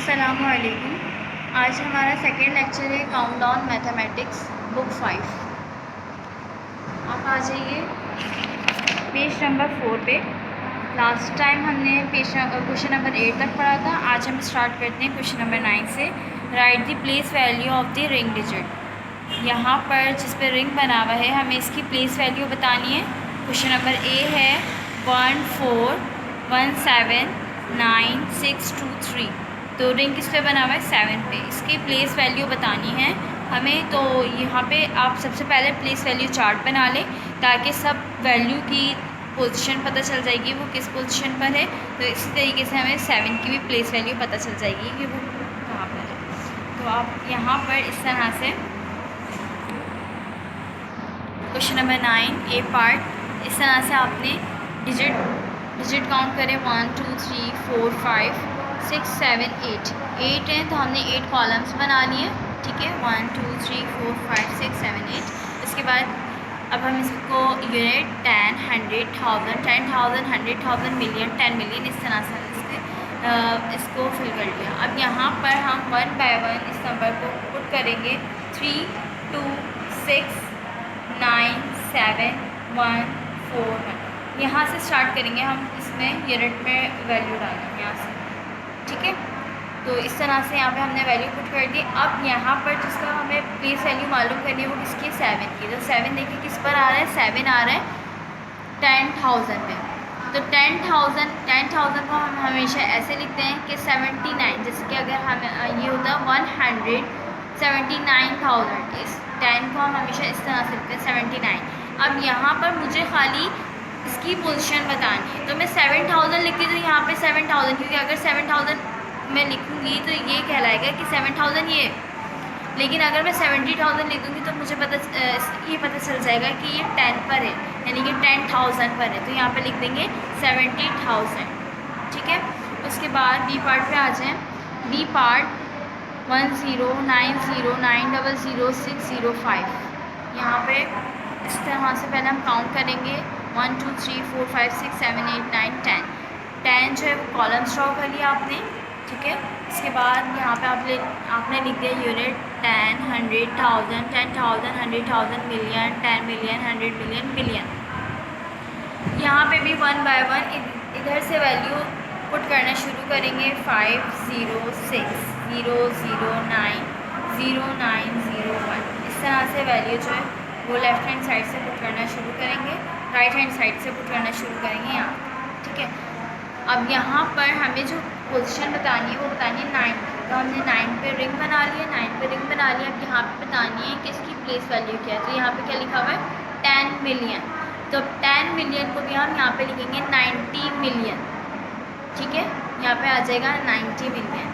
अस्सलामुअलैकुम। आज हमारा सेकेंड लेक्चर है काउंटडाउन मैथमेटिक्स बुक 5। आप आ जाइए पेज नंबर 4 पे। लास्ट टाइम हमने क्वेश्चन नंबर 8 तक पढ़ा था। आज हम स्टार्ट करते हैं क्वेश्चन नंबर 9 से। Right the place value of the ring digit. यहाँ पर जिस पर रिंग बना हुआ है हमें इसकी प्लेस वैल्यू बतानी है। क्वेश्चन नंबर ए है 1 4 1 7 9 6 2 3। तो रिंग किस पे बना हुआ है 7 पे। इसकी प्लेस वैल्यू बतानी है हमें। तो यहाँ पे आप सबसे पहले प्लेस वैल्यू चार्ट बना लें ताकि सब वैल्यू की पोजीशन पता चल जाएगी वो किस पोजीशन पर है। तो इसी तरीके से हमें 7 की भी प्लेस वैल्यू पता चल जाएगी कि वो कहाँ पर है। तो आप यहाँ पर इस तरह से क्वेश्चन नंबर 9 ए पार्ट इस तरह से आपने डिजिट काउंट करें 1 2 3 4 5 6 7 8 है। तो हमने 8 कॉलम्स बना लिए, ठीक है। 1 2 3 4 5 6 7 8। इसके बाद अब हम इसको यूनिट 10 100 1000 10,000 100,000 मिलियन 10 मिलियन इस तरह से इसको फिल कर लिया। अब यहाँ पर हम 1 बाय 1 इस नंबर को पुट करेंगे। 3 2 6 9 7 1 4 1। यहाँ से स्टार्ट करेंगे हम। इसमें यूनिट में वैल्यू डालेंगे यहाँ से, ठीक है। तो इस तरह से यहाँ पे हमने वैल्यू पुट कर दी। अब यहाँ पर जिसका हमें प्लेस वैल्यू मालूम करनी है वो किसकी 7 की। तो 7 देखिए किस पर आ रहा है, 7 आ रहा है 10,000 पे। तो 10,000 को हम हमेशा ऐसे लिखते हैं कि 79। जैसे कि अगर हम ये होता है 179,000, इस 10 को हम हमेशा इस तरह से लिखते हैं 79। अब यहाँ पर मुझे खाली इसकी पोजीशन बतानी है तो मैं 7,000 लिखती हूँ। तो यहाँ पे 7,000, क्योंकि अगर 7,000 मैं लिखूँगी तो ये कहलाएगा कि 7,000 ये। लेकिन अगर मैं 70,000 लिख दूँगी तो मुझे ये पता चल जाएगा कि ये 10 पर है, यानी कि 10,000 पर है। तो यहाँ पे लिख देंगे 70,000, ठीक है। उसके बाद बी पार्ट पे आ जाएँ। B part 10 90 900 605। यहाँ पे इस तरह से पहले हम काउंट करेंगे 1 2 3 4 5 6 7 8 9 10 जो है वो कॉलम्स ड्रॉ कर लिया आपने, ठीक है। इसके बाद यहाँ पे आपने लिख दिया unit 10 100 1000 10,000 100,000 million 10 million 100 million billion. यहाँ पे भी 1 बाय 1 इधर से वैल्यू पुट करना शुरू करेंगे। 5 0 6 0 0 9 0 9 0 1। इस तरह से वैल्यू जो है वो लेफ़्ट हैंड साइड से पुट करना शुरू करेंगे, राइट हैंड साइड से पुट करना शुरू करेंगे यहाँ, ठीक है। अब यहाँ पर हमें जो पोजीशन बतानी है वो बतानी है 9। तो हमने 9 पे रिंग बना लिया, 9 पे रिंग बना लिया। अब यहाँ पे बतानी है कि इसकी प्लेस वैल्यू क्या है। तो यहाँ पे क्या लिखा हुआ है 10 मिलियन। तो 10 मिलियन को भी हम यहाँ पे लिखेंगे 90 मिलियन, ठीक है। यहाँ पे आ जाएगा 90 मिलियन।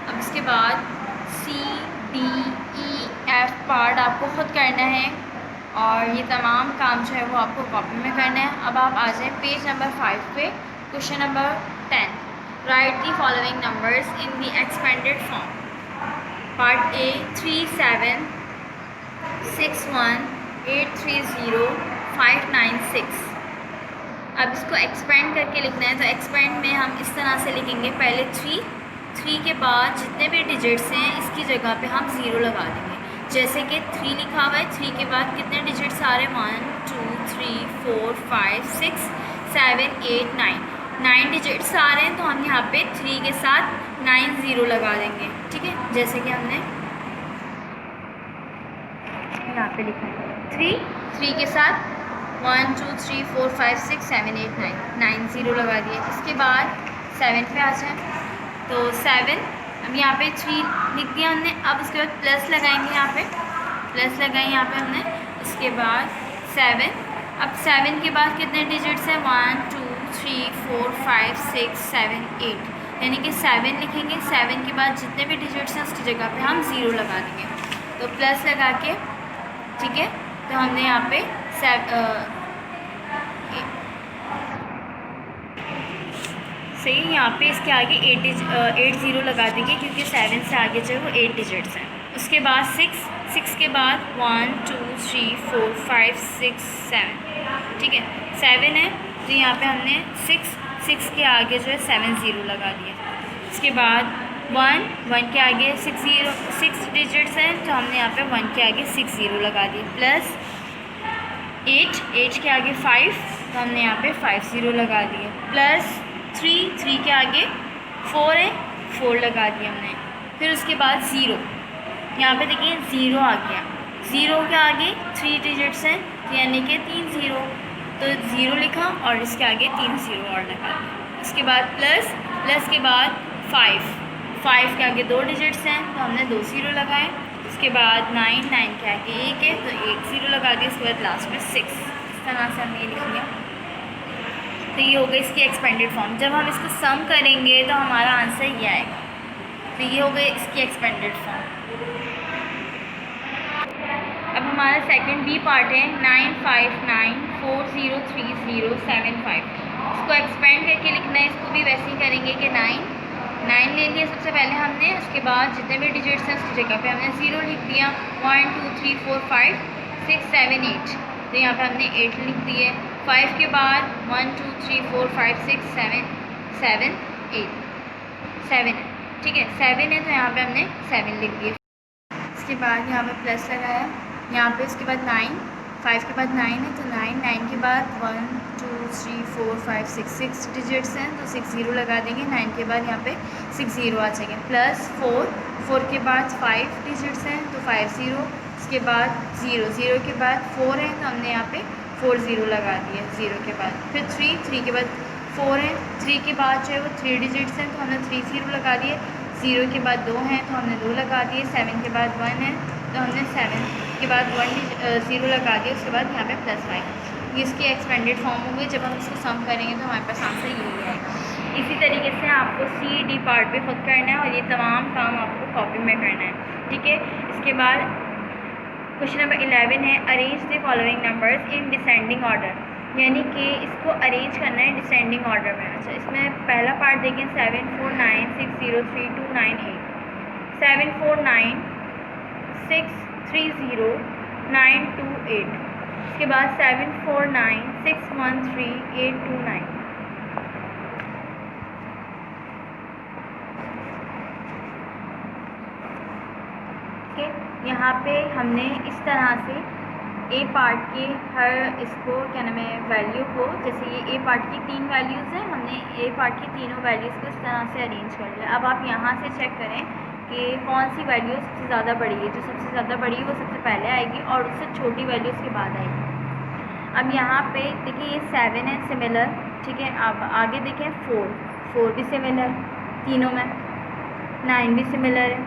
अब इसके बाद C D E F part आपको ख़ुद करना है और ये तमाम काम जो है वो आपको कॉपी में करना है। अब आप आ जाएँ पेज नंबर 5 पे। Question number 10, right the following numbers in the expanded form. Part A 3 7 6 1 8 3 0 5 9 6। अब इसको एक्सपेंड करके लिखना है। तो एक्सपेंड में हम इस तरह से लिखेंगे, पहले 3 के बाद जितने भी डिजिट्स हैं इसकी जगह पे हम 0 लगा देंगे। जैसे कि 3 लिखा हुआ है, 3 के बाद कितने डिजिट्स आ रहे हैं 1 2 3 4 5 6 7 8 9 डिजिट्स आ रहे हैं। तो हम यहाँ पे 3 के साथ 9 0 लगा देंगे, ठीक है। जैसे कि हमने यहाँ पे लिखा है 3 के साथ 1 2 3 4 5 6 7 8 9 0 लगा दिए। इसके बाद 7 पे आ जाए। तो 7 अब यहाँ पे 3 लिख दिया हमने। अब उसके बाद प्लस लगाएंगे, यहाँ पे प्लस लगाए यहाँ पे हमने। इसके बाद 7। अब 7 के बाद कितने डिजिट्स हैं 1 2 3 4 5 6 7 8, यानी कि 7 लिखेंगे। 7 के बाद जितने भी डिजिट्स हैं उसकी जगह पे हम 0 लगा देंगे। तो प्लस लगा के, ठीक है। तो हमने यहाँ पे सही यहाँ पे इसके आगे 8 0 लगा देंगे क्योंकि 7 से आगे जो है वो 8 डिजिट्स हैं। उसके बाद 6 के बाद 1 2 3 4 5 6 7, ठीक है। 7 है तो यहाँ पे हमने 6 के आगे जो है 7 0 लगा दिया। इसके बाद वन, वन के आगे 6 डिजिट्स हैं तो हमने यहाँ पे 1 के आगे 6 ज़ीरो लगा दिए, प्लस 8 के आगे 5 तो हमने यहाँ पे 5 ज़ीरो लगा दिए, प्लस 3 के आगे 4 है, 4 लगा दिया हमने। फिर उसके बाद ज़ीरो, यहाँ पे देखिए ज़ीरो आ गया, ज़ीरो के आगे 3 डिजिट्स हैं तो यानी कि 3 ज़ीरो, तो ज़ीरो लिखा और इसके आगे 3 ज़ीरो और लगा दिया। उसके बाद प्लस के बाद 5 के आगे 2 डिजिट्स हैं तो हमने 2 ज़ीरो लगाए। उसके बाद 9 के आगे 1 है तो 1 ज़ीरो लगा दिया। उसके बाद लास्ट में 6, इस तरह से हमने ये लिख लिया। तो ये हो गई इसकी एक्सपेंडेड फॉर्म। जब हम इसको सम करेंगे तो हमारा आंसर ये आएगा। तो ये हो गई इसकी एक्सपेंडेड फॉर्म। अब हमारा सेकंड बी पार्ट है 959403075। इसको एक्सपेंड करके लिखना है। इसको भी वैसे ही करेंगे कि 9 ले लिया सबसे पहले हमने, उसके बाद जितने भी डिजिट्स हैं उसकी जगह पे हमने 0 लिख दिया। 1 2 3 4 5 6 7 8 तो यहाँ पे हमने 8 लिख दिए। 5 के बाद 1 2 3 4 5 6 7 8 7 है, ठीक है 7 है तो यहाँ पे हमने 7 लिख दिए। इसके बाद यहाँ पे प्लस लगाया, यहाँ पे उसके बाद 9, 5 के बाद 9 है तो 9 के बाद 1 2 3 4 5 6 डिजिट्स हैं तो 6 ज़ीरो लगा देंगे। 9 के बाद यहाँ पे 6 ज़ीरो आ जाएंगे, प्लस 4 के बाद 5 डिजिट्स हैं तो 5 ज़ीरो। उसके बाद 0 के बाद 4 है तो हमने यहाँ पे 4 ज़ीरो लगा दिए 0 के बाद। फिर 3 के बाद 4 है, 3 के बाद जो है वो 3 डिजिट्स हैं तो हमने 3 ज़ीरो लगा दिए। 0 के बाद 2 हैं तो हमने 2 लगा दिए। 7 के बाद 1 है तो हमने 7 के बाद 1 ज़ीरो लगा दिया। उसके बाद यहाँ पे प्लस 5। ये इसकी एक्सपेंडेड फॉर्म हो गई। जब हम इसको सम करेंगे तो हमारे पास आंसर यही आएगा। इसी तरीके से आपको सी डी पार्ट पे खुद करना है और ये तमाम काम आपको कॉपी में करना है, ठीक है। इसके बाद क्वेश्चन नंबर 11 है arrange the following numbers in descending order, यानी कि इसको अरेंज करना है डिसेंडिंग ऑर्डर में। अच्छा, इसमें पहला पार्ट देखें 7 4 9 6 0 3 2 9 8 7 4 9 6 3 0 9 2 8। इसके बाद 7 4 9 6 1 3 8 2 9। यहाँ पे हमने इस तरह से ए पार्ट के हर इसको क्या नाम है वैल्यू को, जैसे ये ए पार्ट की 3 वैल्यूज़ हैं, हमने ए पार्ट की तीनों वैल्यूज़ को इस तरह से अरेंज कर लिया। अब आप यहाँ से चेक करें कि कौन सी वैल्यू सबसे ज़्यादा बड़ी है। जो सबसे ज़्यादा बड़ी है वो सबसे पहले आएगी और उससे छोटी वैल्यू उसके बाद आएगी। अब यहाँ पे देखिए ये 7 है सिमिलर, ठीक है। अब आगे देखें 4 भी सिमिलर तीनों में, 9 भी सिमिलर है।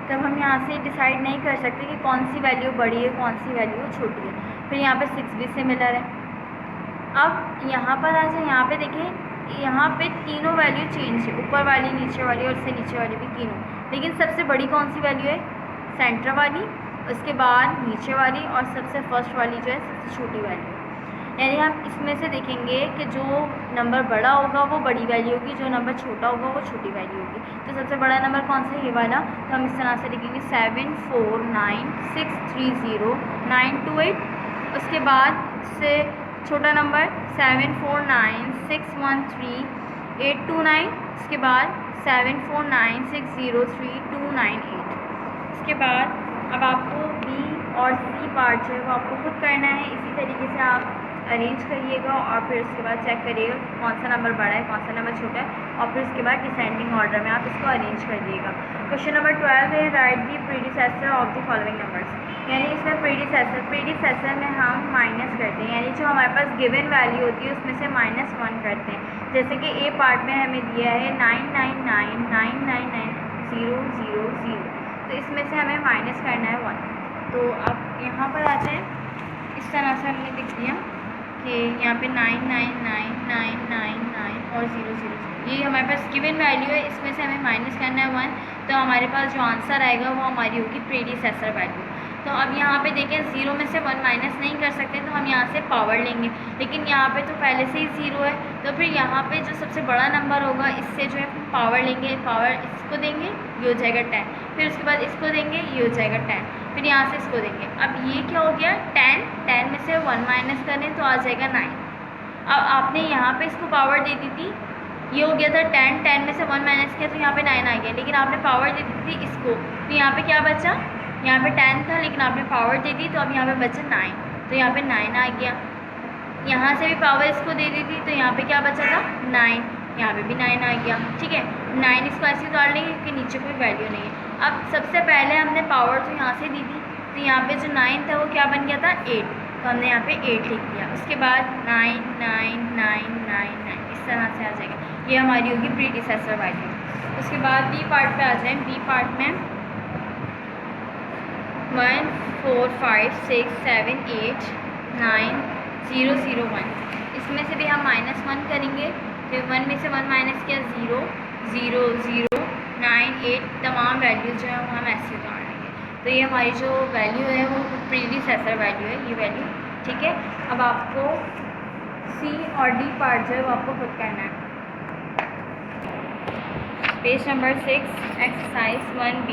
तब हम यहाँ से डिसाइड नहीं कर सकते कि कौन सी वैल्यू बड़ी है कौन सी वैल्यू छोटी है। फिर यहाँ पे 6 भी सिमिलर है। अब यहाँ पर आ जाए, यहाँ पे देखें यहाँ पे तीनों वैल्यू चेंज है, ऊपर वाली नीचे वाली और इससे नीचे वाली भी तीनों। लेकिन सबसे बड़ी कौन सी वैल्यू है? सेंटर वाली, उसके बाद नीचे वाली और सबसे फर्स्ट वाली जो है सबसे छोटी वैल्यू। यानी हम इसमें से देखेंगे कि जो नंबर बड़ा होगा वो बड़ी वैल्यू होगी, जो नंबर छोटा होगा वो छोटी वैल्यू होगी। तो सबसे बड़ा नंबर कौन सा है? ये वाला। तो हम इस तरह से लिखेंगे 7 4 9 6 3 0 9 2 8। उसके बाद से छोटा नंबर 7 4 9 6 1 3 8 2 9। उसके बाद 7 4 9 6 0 3 2 9 8। इसके बाद अब आपको बी और सी पार्ट जो है वो आपको खुद करना है। इसी तरीके से आप अरेंज करिएगा और फिर उसके बाद चेक करिएगा कौन सा नंबर बड़ा है कौन सा नंबर छोटा है और फिर उसके बाद डिसेंडिंग ऑर्डर में आप इसको अरेंज करिएगा। क्वेश्चन नंबर 12 है right the predecessor of the following numbers, यानी इसमें प्रीडिसेसर में हम माइनस करते हैं, यानी जो हमारे पास गिवन वैल्यू होती है उसमें से -1 करते हैं। जैसे कि ए पार्ट में हमें दिया है 999 999 0 0 0, तो इसमें से हमें माइनस करना है 1। तो अब यहाँ पर आ जाए, इस तरह से हमने लिख दिया कि यहाँ पे 999 999 और 0 0 ये हमारे पास गिवन वैल्यू है, इसमें से हमें माइनस करना है 1। तो हमारे पास जो आंसर आएगा वो हमारी होगी प्रीडिसेसर वैल्यू। तो अब यहाँ पे देखें 0 में से 1 माइनस नहीं कर सकते तो हम यहाँ से पावर लेंगे, लेकिन यहाँ पे तो पहले से ही 0 है। तो फिर यहाँ पे जो सबसे बड़ा नंबर होगा इससे जो है पावर लेंगे, पावर इसको देंगे ये हो जाएगा 10, फिर उसके बाद इसको देंगे ये हो जाएगा 10, फिर यहाँ से इसको देंगे। अब ये क्या हो गया 10 में से 1 माइनस करें तो आ जाएगा 9। अब आपने यहाँ पे इसको पावर दे दी थी, ये हो गया था 10 में से 1 माइनस किया तो यहाँ पे 9 9 आ गया, लेकिन आपने पावर दे दी थी इसको, तो यहाँ पे क्या बचा, यहाँ पे 10 था लेकिन आपने पावर दे दी, तो अब यहाँ पे बचा 9, तो यहाँ पे 9 आ गया। यहाँ से भी पावर इसको दे दी थी, तो यहाँ पे क्या बचा था 9, यहाँ पे भी 9 आ गया। ठीक है, 9 इसको ऐसे उतार लेंगे क्योंकि नीचे कोई वैल्यू नहीं है। अब सबसे पहले हमने पावर तो यहाँ से दी थी, तो यहाँ पे जो 9 था वो क्या बन गया था 8, तो हमने यहाँ पे 8 लिख दिया। उसके बाद 9 9 9 9 9 इस तरह से आ जाएगा, ये हमारी होगी प्रीडिसेसर वैल्यू। उसके बाद बी पार्ट पे आ जाए। बी पार्ट में 1 4 5 6 7 8 9 0 0 1, इसमें से भी हम -1 करेंगे, फिर 1 में से 1 माइनस किया 0 0 0 9 8, तमाम वैल्यू जो है वो हम ऐसे उतार लेंगे। तो ये हमारी जो वैल्यू है वो प्रीडिसेसर वैल्यू है, ये वैल्यू। ठीक है, अब आपको सी और डी पार्ट जो है वो आपको खुद करना है। Page number 6 exercise 1B।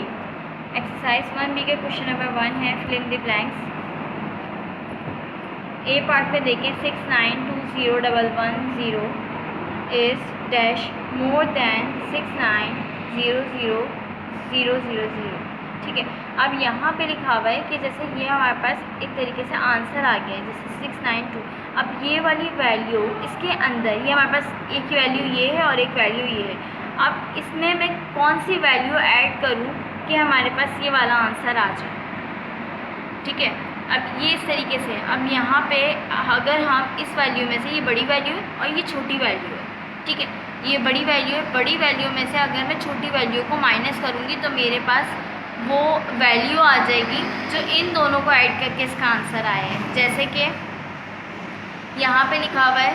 Exercise 1B के क्वेश्चन नंबर 1 है fill in the blanks. A part पे देखें 6 9 2 0 1 1 0 इज डैश मोर दैन 6 9 0 0 0 0 0। ठीक है, अब यहाँ पे लिखा हुआ है कि जैसे ये हमारे पास एक तरीके से आंसर आ गया है, जैसे 6 9 2। अब ये वाली वैल्यू इसके अंदर, ये हमारे पास एक वैल्यू ये है और एक वैल्यू ये है। अब इसमें मैं कौन सी वैल्यू ऐड करूँ कि हमारे पास ये वाला आंसर आ जाए। ठीक है, अब ये इस तरीके से, अब यहाँ पे अगर हम इस वैल्यू में से, ये बड़ी वैल्यू है और ये छोटी वैल्यू है। ठीक है, ये बड़ी वैल्यू है, बड़ी वैल्यू में से अगर मैं छोटी वैल्यू को माइनस करूँगी तो मेरे पास वो वैल्यू आ जाएगी जो इन दोनों को ऐड करके इसका आंसर आया है। जैसे कि यहाँ पे लिखा हुआ है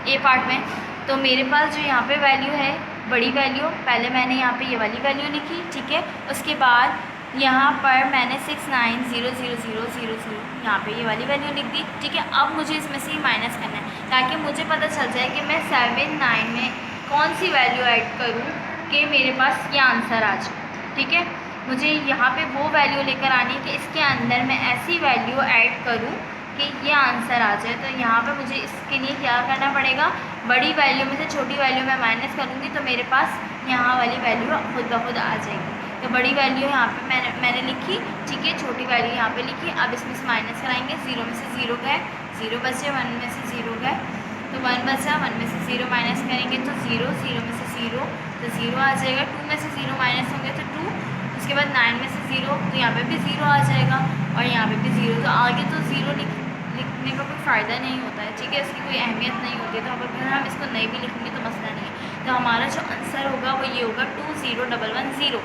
ए पार्ट में, तो मेरे पास जो यहाँ पे वैल्यू है बड़ी वैल्यू, पहले मैंने यहाँ पे ये वाली वैल्यू लिखी। ठीक है, उसके बाद यहाँ पर मैंने 6 9 0 0 0 0 0 यहाँ पे ये वाली वैल्यू लिख दी। ठीक है, अब मुझे इसमें से ही माइनस करना है ताकि मुझे पता चल जाए कि मैं 7 9 में कौन सी वैल्यू ऐड करूँ कि मेरे पास ये आंसर आ जाए। ठीक है, मुझे यहाँ पे वो वैल्यू लेकर आनी है कि इसके अंदर मैं ऐसी वैल्यू ऐड करूँ कि ये आंसर आ जाए। तो यहाँ पे मुझे इसके लिए क्या करना पड़ेगा, बड़ी वैल्यू में से छोटी वैल्यू में माइनस करूँगी तो मेरे पास यहाँ वाली वैल्यू खुद ब खुद आ जाएगी। तो बड़ी वैल्यू यहाँ पे मैंने लिखी। ठीक है, छोटी वैल्यू यहाँ पे लिखी। अब इसमें से माइनस कराएंगे, 0 में से 0 गए, 0 बचे, 1 में से 0 गए तो 1 बचा, 1 में से 0 माइनस करेंगे तो 0, 0 में से 0 तो 0 आ जाएगा, 2 में से 0 माइनस होंगे तो 2, उसके बाद 9 में से 0 तो यहाँ पे भी 0 आ जाएगा और यहाँ पे भी 0। तो आगे तो 0 लिखने का कोई फ़ायदा नहीं होता है। ठीक है, इसकी कोई अहमियत नहीं होती है। तो अब अगर हम इसको नहीं भी लिखेंगे तो मसला नहीं है। तो हमारा जो आंसर होगा वो ये होगा 2 0 1 1 0।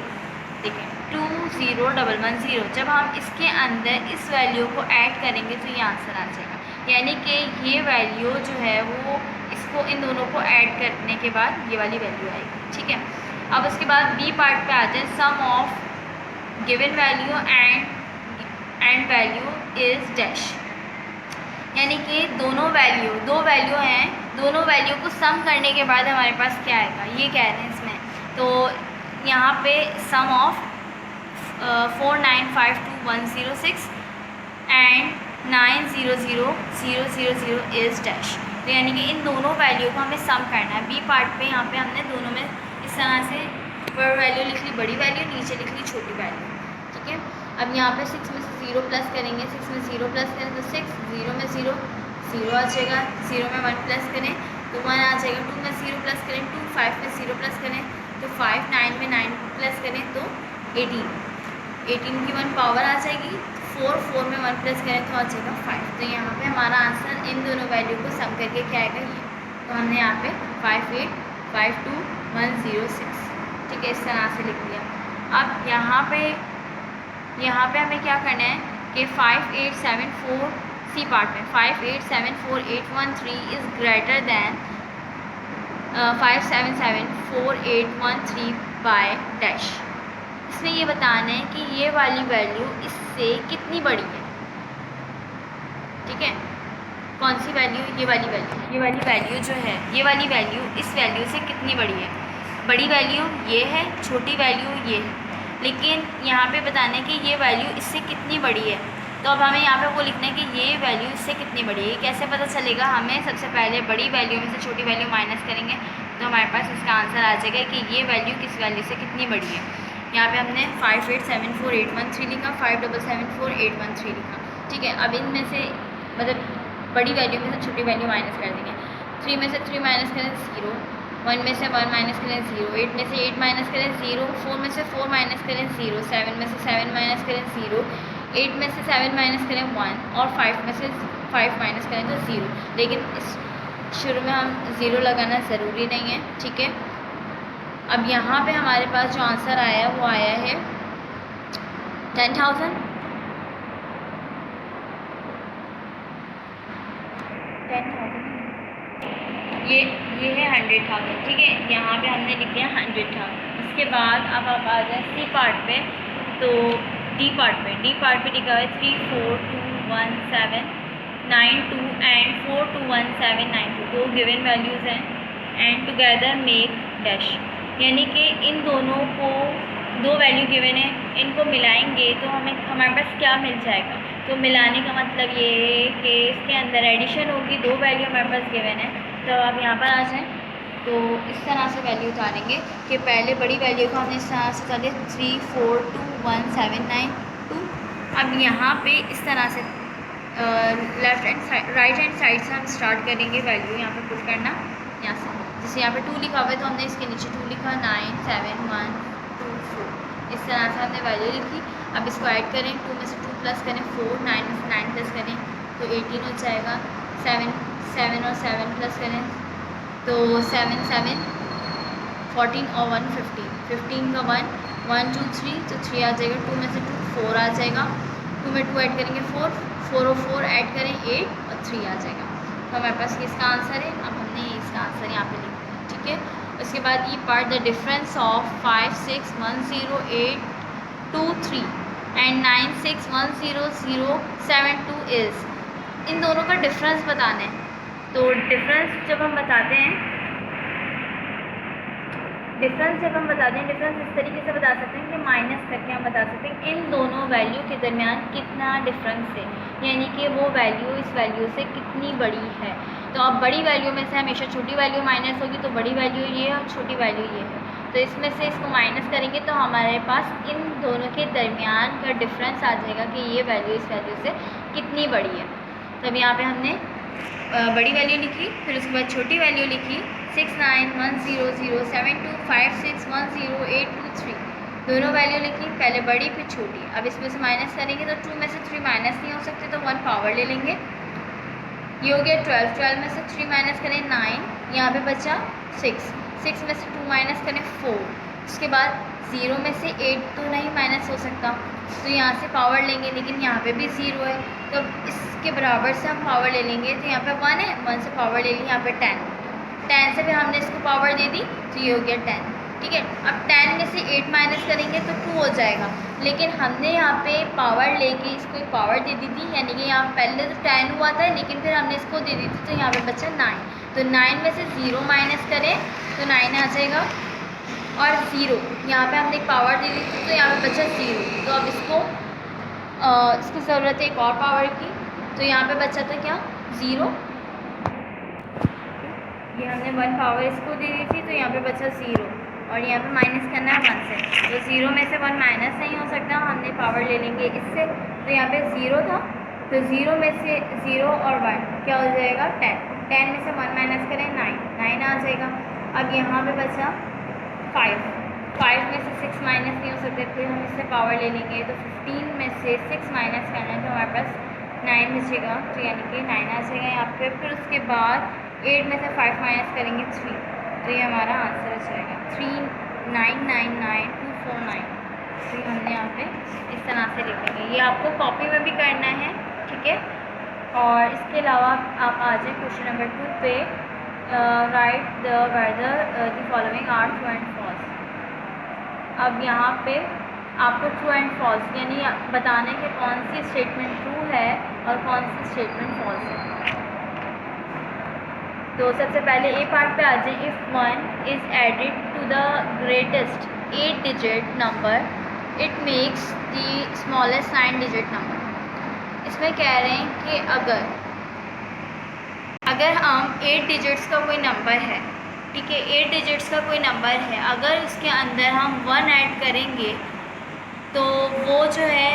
ठीक है, 2 0 1 1 0। जब हम इसके अंदर इस वैल्यू को ऐड करेंगे तो ये आंसर आ जाएगा, यानी कि ये वैल्यू जो है वो इसको इन दोनों को ऐड करने के बाद ये वाली वैल्यू आएगी। ठीक है, अब उसके बाद बी पार्ट पे आ जाए। Sum of given value and value is dash, यानी कि दो वैल्यू हैं, दोनों वैल्यू को सम करने के बाद हमारे पास क्या आएगा ये कह रहे हैं इसमें। तो यहाँ पे सम ऑफ 4 9 5 2 1 0 6 एंड 9 0 0 0 0 0 इज़ डैश। तो यानी कि इन दोनों वैल्यू को हमें सम करना है। बी पार्ट पे यहाँ पे हमने दोनों में इस तरह से ऊपर वैल्यू लिख ली बड़ी वैल्यू, नीचे लिख ली छोटी वैल्यू। ठीक है, अब यहाँ पे 6 में से 0 प्लस करेंगे, 6 में 0 प्लस करें तो 6, 0 में 0 0 आ जाएगा, 0 में 1 प्लस करें तो 1 आ जाएगा, 2 में 0 प्लस करें 2, 5 में 0 प्लस करें तो 5, 9 में 9 प्लस करें तो 18 की 1 पावर आ जाएगी, 4 में 1 प्लस करें तो आ जाएगा 5। तो यहाँ पे हमारा आंसर इन दोनों वैल्यू को सम करके क्या आएगा ये, तो हमने यहाँ पे 5 8 5 2 1 0 6। ठीक है, इस तरह से लिख दिया। अब यहाँ पे हमें क्या करना है कि 5 8 7 4 सी पार्ट में 5 8 7 4 8 1 3 is greater than 5 7 7 4 8 1 3 by dash. इसमें ये बताना है कि ये वाली वैल्यू इससे कितनी बड़ी है। ठीक है, कौन सी वैल्यू, ये वाली वैल्यू जो है, ये वाली वैल्यू इस वैल्यू से कितनी बड़ी है। बड़ी वैल्यू ये है, छोटी वैल्यू ये है, लेकिन यहाँ पे बताना है कि ये वैल्यू इससे कितनी बड़ी है। तो अब हमें यहाँ पे वो लिखना है कि ये वैल्यू इससे कितनी बड़ी है। कैसे पता चलेगा? हमें सबसे पहले बड़ी वैल्यू में से छोटी वैल्यू माइनस करेंगे तो हमारे पास इसका आंसर आ जाएगा कि ये वैल्यू किस वैल्यू से कितनी बड़ी है। यहाँ पे हमने 5874813 लिखा, 5774813 लिखा, ठीक है। अब इनमें से मतलब बड़ी वैल्यू में से छोटी वैल्यू माइनस कर देंगे। 3 में से 3 माइनस करें 0, 1 में से 1 माइनस करें 0, 8 में से 8 माइनस करें 0, 4 में से 4 माइनस करें 0, 7 में से 7 माइनस करें 0, 8 में से 7 माइनस करें 1 और 5 में से 5 माइनस करें तो 0। लेकिन इस शुरू में हम 0 लगाना ज़रूरी नहीं है, ठीक है। अब यहाँ पे हमारे पास जो आंसर आया वो आया है 10,000 ये है 100,000, ठीक है। यहाँ पे हमने लिख दिया 100,000। इसके बाद अब आप आ जाए सी पार्ट पे, तो डी पार्ट पे लिखा है 3421792 एंड 421792, दो गिवन वैल्यूज़ हैं एंड टुगेदर मेक डैश, यानी कि इन दोनों को दो वैल्यू गिवन है, इनको मिलाएंगे तो हमें हमारे पास क्या मिल जाएगा। तो मिलाने का मतलब ये है कि इसके अंदर एडिशन होगी, दो वैल्यू हमारे पास गिवन है। तो आप यहाँ पर आ जाएँ तो इस तरह से वैल्यू उतारेंगे कि पहले बड़ी वैल्यू को हमने इस तरह से उतारे 3421792। अब यहाँ पे इस तरह से left hand side right hand side से हम स्टार्ट करेंगे वैल्यू यहाँ पे पुट करना। यहाँ से जैसे यहाँ पे 2 लिखा हुआ है तो हमने इसके नीचे 2 लिखा, 97124, इस तरह से हमने वैल्यू लिखी। अब इसको ऐड करें, 2 में से 2 प्लस करें 4, 9 में से 9 प्लस करें तो 18 हो जाएगा। 7 और 7 प्लस करें तो 7 7 14 और 1 15, 15 का 1 1 2 3 तो 3 आ जाएगा। 2 में से 2 4 आ जाएगा, 2 में 2 ऐड करेंगे 4, 4 और 4 ऐड करें 8 और 3 आ जाएगा। तो हमारे पास इसका आंसर है। अब हमने इसका आंसर यहाँ पे लिख दिया, ठीक है। उसके बाद ये part the difference of 561082 and 96100072 is, इन दोनों का डिफरेंस बताना है। तो डिफरेंस जब हम बताते हैं डिफरेंस इस तरीके से बता सकते हैं कि माइनस करके हम बता सकते हैं इन दोनों वैल्यू के दरमियान कितना डिफरेंस है, यानी कि वो वैल्यू इस वैल्यू से कितनी बड़ी है। तो अब बड़ी वैल्यू में से हमेशा छोटी वैल्यू माइनस होगी, तो बड़ी वैल्यू ये है और छोटी वैल्यू ये है। तो इसमें से इसको माइनस करेंगे तो हमारे पास इन दोनों के दरमियान का डिफरेंस आ जाएगा कि ये वैल्यू इस वैल्यू से कितनी बड़ी है। तो अब यहाँ पर हमने बड़ी वैल्यू लिखी, फिर उसके बाद छोटी वैल्यू लिखी 69100725610823, दोनों वैल्यू लिखी, पहले बड़ी फिर छोटी। अब इसमें से माइनस करेंगे तो 2 में से 3 माइनस नहीं हो सकते तो 1 पावर ले लेंगे। ये हो गया 12, 12 में से 3 माइनस करें 9, यहाँ पे बचा 6, 6 में से 2 माइनस करें 4। उसके बाद 0 में से 8 तो नहीं माइनस हो सकता तो यहाँ से पावर लेंगे, लेकिन यहाँ पे भी 0 है तो इसके बराबर से हम पावर ले लेंगे। तो यहाँ पे 1 है, 1 से पावर ले ली, यहाँ पे 10 से भी हमने इसको पावर दे दी तो ये हो गया 10, ठीक है। अब 10 में से 8 माइनस करेंगे तो 2 हो जाएगा, लेकिन हमने यहाँ पे पावर लेके इसको एक पावर दे दी थी, यानी कि यहाँ पहले तो 10 हुआ था लेकिन फिर हमने इसको दे दी थी तो यहाँ पे बचा 9। तो 9 में से 0 माइनस करें तो 9 आ जाएगा और 0 यहाँ पे हमने एक पावर दे दी थी तो यहाँ पे बचा 0। तो अब इसको ज़रूरत है एक और पावर की, तो यहाँ पे बचा था क्या 0, ये हमने 1 पावर इसको दे दी थी तो यहाँ पे बचा 0 और यहाँ पे माइनस करना है 1 से। तो 0 में से 1 माइनस नहीं हो सकता, हमने पावर ले लेंगे इससे। तो यहाँ पे 0 था तो 0 में से 0 और 1 क्या हो जाएगा 10, 10 में से 1 माइनस करें 9 आ जाएगा। अब यहाँ पे बचा 5 में से 6 माइनस नहीं हो सकते फिर हम इससे पावर ले लेंगे। तो 15 में से 6 माइनस करना है तो हमारे पास 9 बचेगा, तो यानी कि 9 आ जाएगा यहाँ पे। फिर उसके बाद 8 में से 5 माइनस करेंगे 3, तो ये हमारा आंसर आ जाएगा 3999249। तो ये हमने यहाँ पे इस तरह से लिख देंगे। ये आपको कॉपी में भी करना है, ठीक है। और इसके अलावा आप आ जाए क्वेश्चन नंबर 2 पे, write the whether the following are true and false. अब यहाँ पे आपको ट्रू एंड फॉल्स यानी बताना है कि कौन सी स्टेटमेंट ट्रू है और कौन सी स्टेटमेंट फॉल्स है। तो सबसे पहले ए पार्ट पे आ जाए, if 1 is added to the greatest 8 digit number it makes the smallest 9 digit number. इसमें कह रहे हैं कि अगर हम 8 डिजिट्स का कोई नंबर है, ठीक है, 8 डिजिट्स का कोई नंबर है, अगर उसके अंदर हम 1 ऐड करेंगे तो वो जो है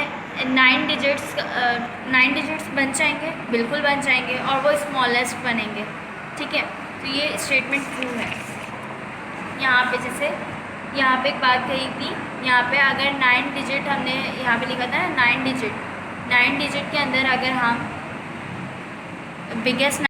9 डिजिट्स बन जाएंगे, बिल्कुल बन जाएंगे, और वो स्मॉलेस्ट बनेंगे, ठीक है। तो ये स्टेटमेंट ट्रू है। यहाँ पे जैसे यहाँ पे एक बात कही थी, यहाँ पे अगर 9 डिजिट हमने यहाँ पे लिखा था ना, 9 डिजिट के अंदर अगर हम बिगेस्ट,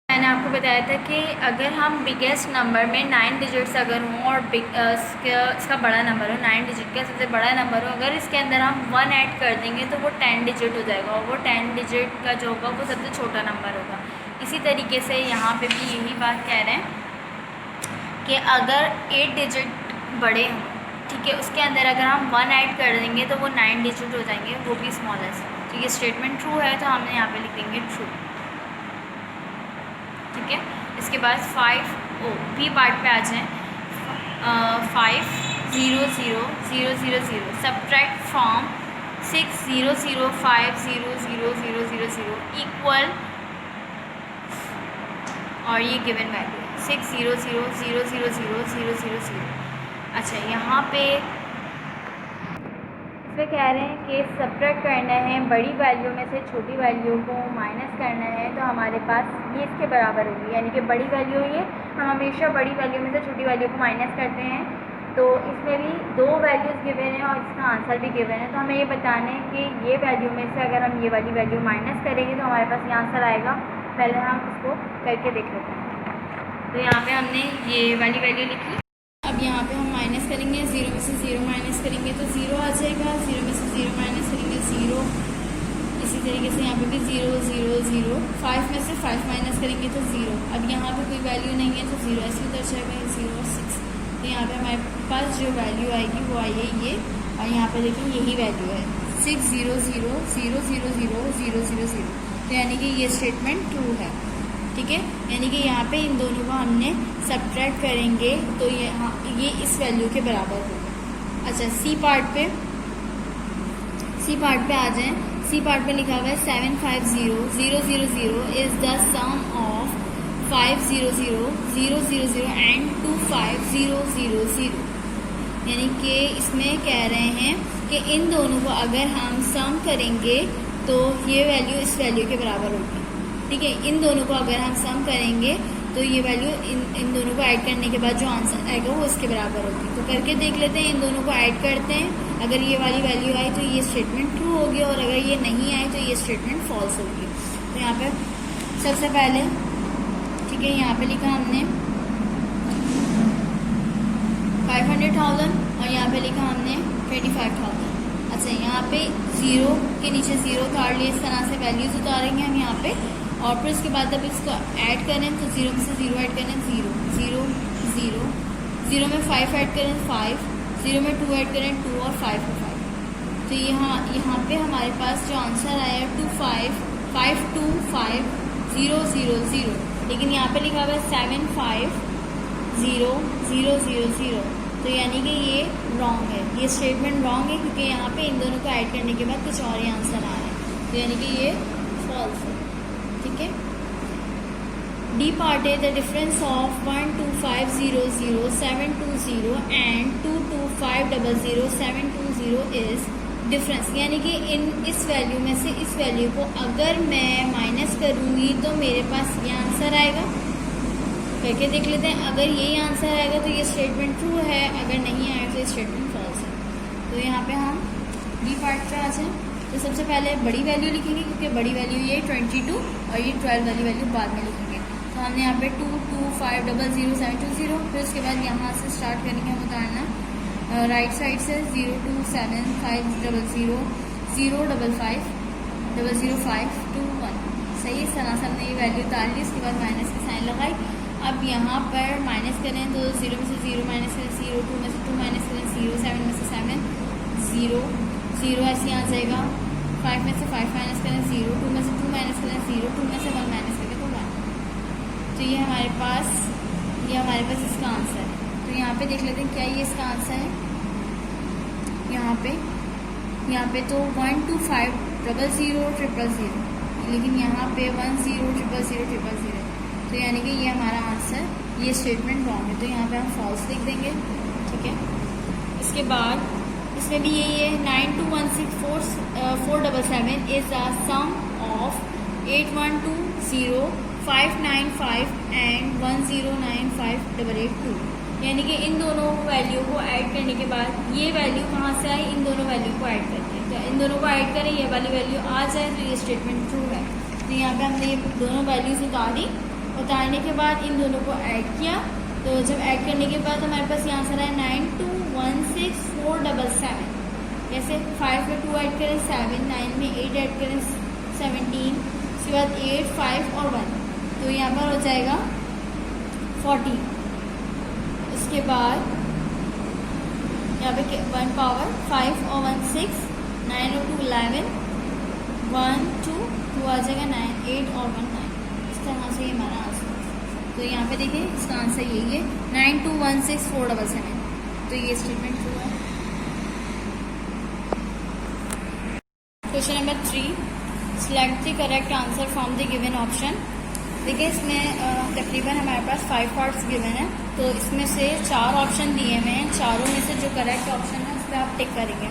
मैंने आपको बताया था कि अगर हम बिगेस्ट नंबर में 9 डिजिट्स अगर हों और इसका बड़ा नंबर हो, 9 डिजिट का सबसे बड़ा नंबर हो, अगर इसके अंदर हम 1 ऐड कर देंगे तो वो 10 डिजिट हो जाएगा, और वो 10 डिजिट का जो होगा वो सबसे छोटा नंबर होगा। इसी तरीके से यहाँ पे भी यही बात कह रहे हैं कि अगर 8 डिजिट बड़े हों, ठीक है, उसके अंदर अगर हम 1 ऐड कर देंगे तो वो 9 डिजिट हो जाएंगे, वो भी स्मॉलेस्ट। तो ये स्टेटमेंट ट्रू है, तो हमने यहाँ पे लिख देंगे ट्रू, ठीक है। इसके बाद 5 बी पार्ट पे आ जाएँ। 5 0 0 0 0 0 सब्ट्रैक्ट फ्रॉम 6 0 0 5 0 0 0 0 0 इक्वल, और ये गिवन वैल्यू है 6 0 0 0 0 0 0 0 0। अच्छा, यहाँ पे इसमें कह रहे हैं कि सब्ट्रैक्ट करना है, बड़ी वैल्यू में से छोटी वैल्यू को माइनस करना है, तो हमारे पास ये इसके बराबर होगी, यानी कि बड़ी वैल्यू ये, हम हमेशा बड़ी वैल्यू में से छोटी वैल्यू को माइनस करते हैं। तो इसमें भी 2 वैल्यूज़ गिवन है और इसका आंसर भी गिवन है, तो हमें ये बताना है कि ये वैल्यू में से अगर हम ये वाली वैल्यू माइनस करेंगे तो हमारे पास ये आंसर आएगा। पहले हम इसको करके देख लेते हैं। तो यहाँ पे हमने ये वाली वैल्यू लिखी। अब यहाँ पे हम माइनस करेंगे, 0 में से 0 माइनस करेंगे तो 0 आ जाएगा, 0 में से 0 माइनस करेंगे 0। इसी तरीके से यहाँ पे भी 0 0 0, 5 में से 5 माइनस करेंगे तो 0। अब यहाँ पे कोई वैल्यू नहीं है तो 0 ऐसे उतर जाएगा, 0 और 6। तो यहाँ पे हमारे पास जो वैल्यू आएगी वो आई है ये, और यहाँ पे देखिए यही वैल्यू है 6 0 0 0 0 0 0 0 0। तो यानी कि ये स्टेटमेंट ट्रू है, ठीक है। यानी कि यहाँ पे इन दोनों को हमने सब्ट्रैक्ट करेंगे तो ये इस वैल्यू के बराबर होगा। अच्छा, सी पार्ट पे आ जाएं। सी पार्ट पे लिखा हुआ है 7 5 0 0 0 0 is the sum of 5 0 0 0 0 0 and 2 5 0 0 0। यानी कि इसमें कह रहे हैं कि इन दोनों को अगर हम सम करेंगे तो ये वैल्यू इस वैल्यू के बराबर होगी, ठीक है। इन दोनों को अगर हम सम करेंगे तो ये वैल्यू इन दोनों को ऐड करने के बाद जो आंसर आएगा वो इसके बराबर होगी। तो करके देख लेते हैं, इन दोनों को ऐड करते हैं, अगर ये वाली वैल्यू आई तो ये स्टेटमेंट ट्रू होगी, और अगर ये नहीं आई तो ये स्टेटमेंट फॉल्स होगी। तो यहाँ पे सबसे पहले, ठीक है, यहाँ पे लिखा हमने 500,000 और यहाँ पे लिखा हमने 25,000। अच्छा, यहाँ पे 0 के नीचे 0 उतार लिए, इस तरह से वैल्यूज उतारेंगे हम यहाँ पे, और फिर उसके बाद जब इसको ऐड करें तो 0 में से 0 ऐड करें 0 0 0, 0 में 5 ऐड करें 5, 0 में 2 ऐड करें 2 और 5 में 5। तो यहाँ पे हमारे पास जो आंसर आया 2 5 5 2 5 0 0 0, लेकिन यहाँ पे लिखा हुआ है 7 5 0 0 0 0। तो यानी कि ये रॉन्ग है, ये स्टेटमेंट रॉन्ग है, क्योंकि यहाँ पे इन दोनों को ऐड करने के बाद कुछ और ही आंसर आ रहा है, तो यानी कि ये फॉल्स है, ठीक है। डी पार्ट है the difference of 1 2 5 0 0 7 2 0 and 2 2 5 0 0 7 2 0 is difference, यानी कि इस वैल्यू में से इस वैल्यू को अगर मैं माइनस करूँगी तो मेरे पास ये आंसर आएगा। करके देख लेते हैं, अगर यही आंसर आएगा तो ये स्टेटमेंट ट्रू है, अगर नहीं आएगा तो ये स्टेटमेंट फॉल्स है। तो यहाँ पे हम डी पार्ट पे आ जाएं। तो सबसे पहले बड़ी वैल्यू लिखेंगे, क्योंकि बड़ी वैल्यू ये 22 और ये 12 वाली वैल्यू बाद में लिखेंगे। तो हमने यहाँ पे 2 2 5 0 0 7 2 0, फिर उसके बाद यहाँ से स्टार्ट करेंगे हम उतारना राइट साइड से 0 2 7 5 0 0 0 5 5 0 0 5 2 1। सही, इस तरह से हमने ये वैल्यू उतार ली, उसके बाद माइनस की साइन लगाई। अब यहाँ पर माइनस करें तो 0 में से 0 माइनस करें 0, 2 में से 2 माइनस करें 0, 7 में से 7 0 0 ऐसे आ जाएगा। 5 में से 5 माइनस करें 0, 2 में से 2 माइनस करें 0, 2 में से 1 माइनस करें तो 1। तो ये हमारे पास इसका आंसर है। तो यहाँ पे देख लेते हैं क्या ये इसका आंसर है। यहाँ पे तो 1 2 5 000, लेकिन यहाँ पे 10000000, तो यानी कि ये हमारा आंसर, ये स्टेटमेंट रॉन्ग है, तो यहाँ पे हम फॉल्स लिख देंगे। ठीक है, इसके बाद इसमें भी यही है 921647 is the sum of 8120 595 and 1095882, यानी कि इन दोनों वैल्यू को ऐड करने के बाद ये वैल्यू कहाँ से आई, इन दोनों वैल्यू को ऐड करके, तो इन दोनों को ऐड करें, ये वाली वैल्यू आ जाए तो ये स्टेटमेंट ट्रू है। तो यहाँ पे हमने ये दोनों वैल्यूज उतारी, उतारने के बाद इन दोनों को ऐड किया, तो जब ऐड करने के बाद हमारे पास यहाँ आंसर है 921647। जैसे 5 में 2 ऐड करें 7, 9 में 8 ऐड करें 17, उसके बाद 8, 5 और 1, तो यहाँ पर हो जाएगा 40। उसके बाद यहाँ पे 1 पावर 5 और 1 6, 9 और 2 11, 1 2 2 आ जाएगा 9, 8 और 1 9। इस तरह से ये हमारा आंसर। तो यहाँ पे देखिए इसका आंसर यही है 921647, तो ये स्टेटमेंट ट्रू है। Question number 3, select the correct answer from the given option. देखिए इसमें तकरीबन हमारे पास 5 पार्ट्स गिवन है, तो इसमें से 4 ऑप्शन दिए हुए हैं, चारों में से जो करेक्ट ऑप्शन है उस पर आप टिक करेंगे।